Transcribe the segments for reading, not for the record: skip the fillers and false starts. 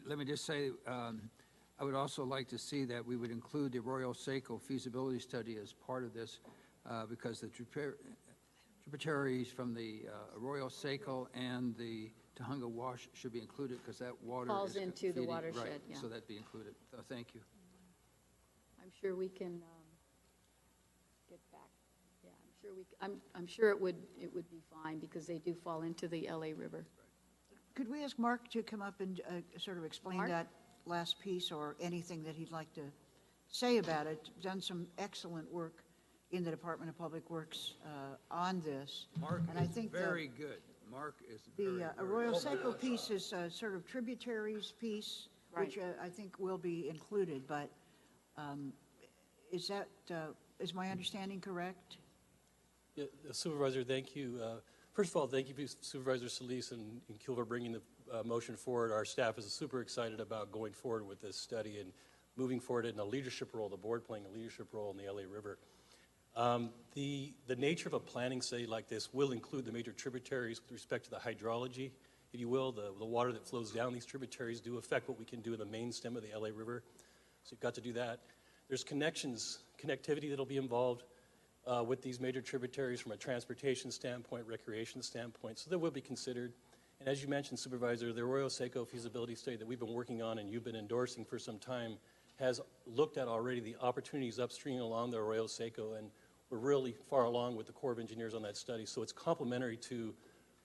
let me just say, I would also like to see that we would include the Arroyo Seco feasibility study as part of this, because the tributaries from the Arroyo Seco and the Tahunga Wash should be included, because that water falls is into the feeding, watershed. right, Yeah. so that'd be included. Thank you. I'm sure we can get back. Yeah, I'm sure I'm sure it would be fine, because they do fall into the LA River. Could we ask Mark to come up and sort of explain Mark? that last piece, or anything that he'd like to say about it? Done some excellent work in the Department of Public Works on this. Mark and I is think very good. Mark is the very Arroyo good. Seco piece is sort of tributaries piece, Right. which I think will be included, but is that, is my understanding correct? Yeah, Supervisor, thank you. First of all, thank you, Supervisor Solis and Kiel, for bringing the motion forward. Our staff is super excited about going forward with this study and moving forward in a leadership role, the board playing a leadership role in the LA River. The nature of a planning study like this will include the major tributaries with respect to the hydrology, if you will. The water that flows down these tributaries do affect what we can do in the main stem of the LA River. So you've got to do that. There's connectivity that'll be involved with these major tributaries from a transportation standpoint, recreation standpoint, so that will be considered. And as you mentioned, Supervisor, the Arroyo Seco feasibility study that we've been working on and you've been endorsing for some time has looked at already the opportunities upstream along the Arroyo Seco, and we're really far along with the Corps of Engineers on that study. So it's complementary to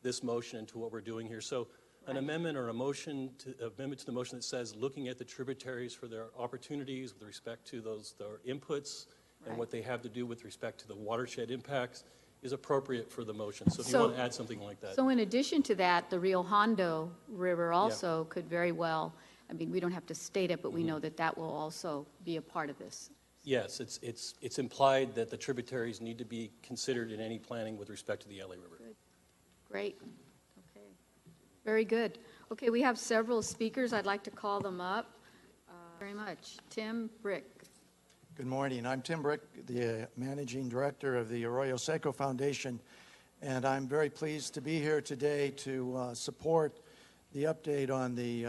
this motion and to what we're doing here. So an amendment or amendment to the motion that says looking at the tributaries for their opportunities with respect to their inputs and what they have to do with respect to the watershed impacts is appropriate for the motion. So if you want to add something like that. So in addition to that, the Rio Hondo River also could very well, I mean, we don't have to state it, but we know that that will also be a part of this. Yes, it's implied that the tributaries need to be considered in any planning with respect to the LA River. Good. Great. Okay. Very good. Okay, we have several speakers. I'd like to call them up. Very much. Tim Brick. Good morning. I'm Tim Brick, the Managing Director of the Arroyo Seco Foundation, and I'm very pleased to be here today to support the update on the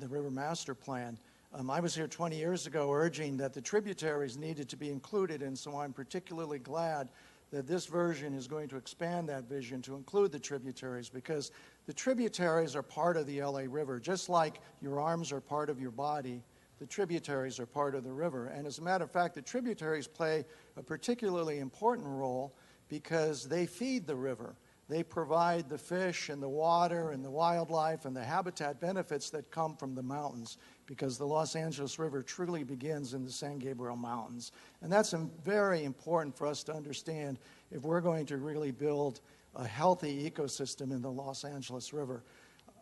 River Master Plan. I was here 20 years ago urging that the tributaries needed to be included, and so I'm particularly glad that this version is going to expand that vision to include the tributaries, because the tributaries are part of the LA River. Just like your arms are part of your body, the tributaries are part of the river. And as a matter of fact, the tributaries play a particularly important role because they feed the river. They provide the fish and the water and the wildlife and the habitat benefits that come from the mountains, because the Los Angeles River truly begins in the San Gabriel Mountains. And that's very important for us to understand if we're going to really build a healthy ecosystem in the Los Angeles River.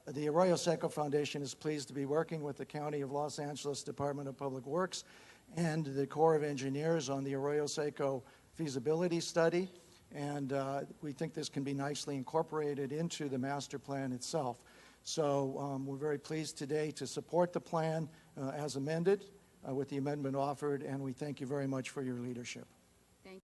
The Arroyo Seco Foundation is pleased to be working with the County of Los Angeles Department of Public Works and the Corps of Engineers on the Arroyo Seco feasibility study. And we think this can be nicely incorporated into the master plan itself. So we're very pleased today to support the plan as amended with the amendment offered, and we thank you very much for your leadership.